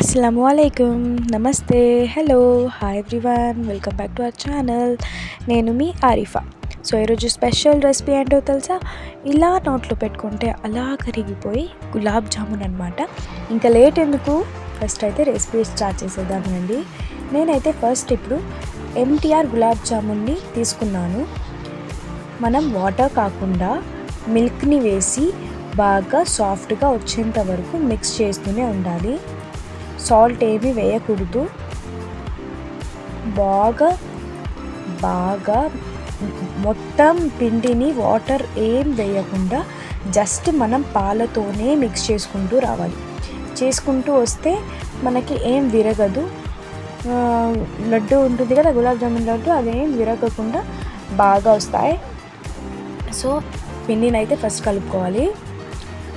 అస్సలాముఅలైకుం, నమస్తే, hello, hi everyone, welcome back to our channel. నేను మీ Arifa. So ఈరోజు స్పెషల్ రెసిపీ ఏంటో తెలుసా? ఇలా నోట్లో పెట్టుకుంటే అలా కరిగిపోయి గులాబ్ జామున్ అనమాట. ఇంకా లేట్ ఎందుకు, ఫస్ట్ అయితే రెసిపీ స్టార్ట్ చేసేద్దామండి. నేనైతే ఫస్ట్ ఇప్పుడు ఎంటీఆర్ గులాబ్ జామున్ని తీసుకున్నాను. మనం వాటర్ కాకుండా మిల్క్ని వేసి బాగా సాఫ్ట్గా వచ్చేంత వరకు మిక్స్ చేస్తూనే ఉండాలి. సాల్ట్ ఏమీ వేయకూడదు. బాగా మొత్తం పిండిని వాటర్ ఏం వేయకుండా జస్ట్ మనం పాలతోనే మిక్స్ చేసుకుంటూ రావాలి. చేసుకుంటూ వస్తే మనకి ఏం విరగదు. లడ్డు ఉంటుంది కదా, గులాబ్ జామున్ లడ్డు, అదేం విరగకుండా బాగా వస్తాయి. సో పిండిని అయితే ఫస్ట్ కలుపుకోవాలి.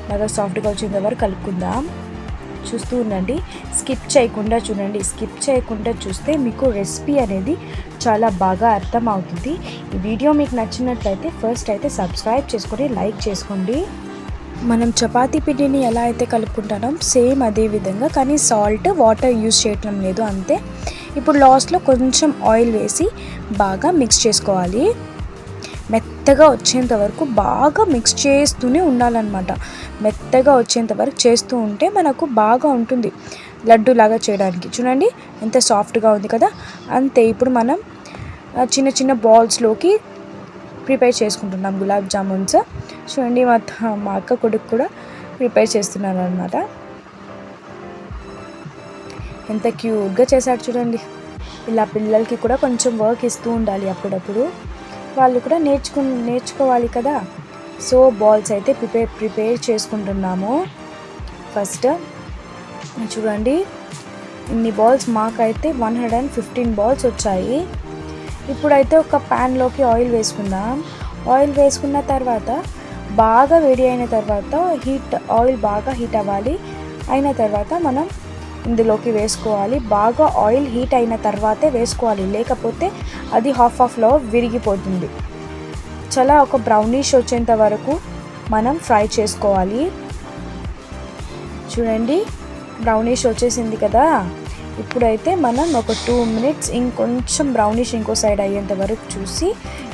బాగా సాఫ్ట్గా వచ్చేంత వరకు కలుపుకుందాం. చూస్తూ ఉండండి, స్కిప్ చేయకుండా చూడండి. స్కిప్ చేయకుండా చూస్తే మీకు రెసిపీ అనేది చాలా బాగా అర్థం అవుతుంది. ఈ వీడియో మీకు నచ్చినట్లయితే ఫస్ట్ అయితే సబ్స్క్రైబ్ చేసుకొని లైక్ చేసుకోండి. మనం చపాతీ పిండిని ఎలా అయితే కలుపుకుంటామో సేమ్ అదే విధంగా, కానీ సాల్ట్ వాటర్ యూజ్ చేయటం లేదు అంతే. ఇప్పుడు లాస్ట్లో కొంచెం ఆయిల్ వేసి బాగా మిక్స్ చేసుకోవాలి. మెత్తగా వచ్చేంత వరకు బాగా మిక్స్ చేస్తూనే ఉండాలన్నమాట. మెత్తగా వచ్చేంత వరకు చేస్తూ ఉంటే మనకు బాగా ఉంటుంది లడ్డూలాగా చేయడానికి. చూడండి ఎంత సాఫ్ట్గా ఉంది కదా, అంతే. ఇప్పుడు మనం చిన్న చిన్న బాల్స్లోకి ప్రిపేర్ చేసుకుంటున్నాం గులాబ్ జామున్స్. చూడండి మా అక్క కొడుకు కూడా ప్రిపేర్ చేస్తున్నాను అనమాట. ఎంత క్యూట్గా చేశాడు చూడండి. ఇలా పిల్లలకి కూడా కొంచెం వర్క్ ఇస్తూ ఉండాలి అప్పుడప్పుడు, వాళ్ళు కూడా నేర్చుకోవాలి కదా. సో బాల్స్ అయితే ప్రిపేర్ చేసుకుంటున్నాము. ఫస్ట్ చూడండి, ఇన్ని బాల్స్ మాకైతే 115 బాల్స్ వచ్చాయి. ఇప్పుడైతే ఒక ప్యాన్లోకి ఆయిల్ వేసుకుందాం. ఆయిల్ వేసుకున్న తర్వాత బాగా వేడి అయిన తర్వాత ఆయిల్ బాగా హీట్ అవ్వాలి. అయిన తర్వాత మనం ఇందులోకి వేసుకోవాలి. బాగా ఆయిల్ హీట్ అయిన తర్వాతే వేసుకోవాలి, లేకపోతే అది హాఫ్లో విరిగిపోతుంది. చాలా ఒక బ్రౌనిష్ వచ్చేంత వరకు మనం ఫ్రై చేసుకోవాలి. చూడండి బ్రౌనిష్ వచ్చేసింది కదా. ఇప్పుడైతే మనం ఒక 2 minutes ఇంకొంచెం బ్రౌనిష్ ఇంకో సైడ్ అయ్యేంత వరకు చూసి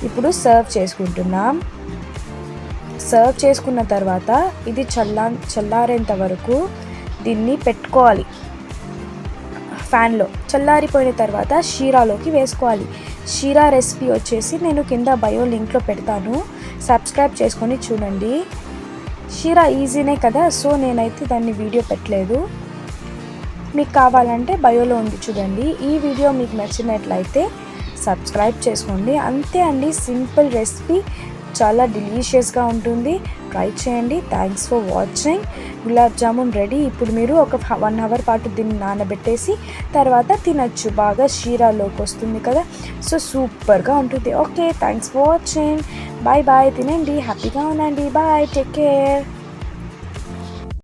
ఇప్పుడు సర్వ్ చేసుకుంటున్నాం. సర్వ్ చేసుకున్న తర్వాత ఇది చల్లారేంత వరకు దీన్ని పెట్టుకోవాలి ఫ్యాన్లో. చల్లారిపోయిన తర్వాత షీరాలోకి వేసుకోవాలి. షీరా రెసిపీ వచ్చేసి నేను కింద బయో లింక్లో పెడతాను, సబ్స్క్రైబ్ చేసుకొని చూడండి. షీరా ఈజీనే కదా, సో నేనైతే దాన్ని వీడియో పెట్టలేదు. మీకు కావాలంటే బయోలో ఉంది చూడండి. ఈ వీడియో మీకు నచ్చినట్లయితే సబ్స్క్రైబ్ చేసుకోండి. అంతే అండి, సింపుల్ రెసిపీ, చాలా డెలీషియస్గా ఉంటుంది. ట్రై చేయండి. Thanks for watching. Gulab jamun ready. ఇప్పుడు మీరు ఒక 1 hour పాటు దీన్ని నానబెట్టేసి తర్వాత తినచ్చు. బాగా షీరాలోకి వస్తుంది కదా, సో సూపర్గా ఉంటుంది. Okay, thanks for watching. Bye bye. తినండి, హ్యాపీగా ఉండండి. Bye, take care.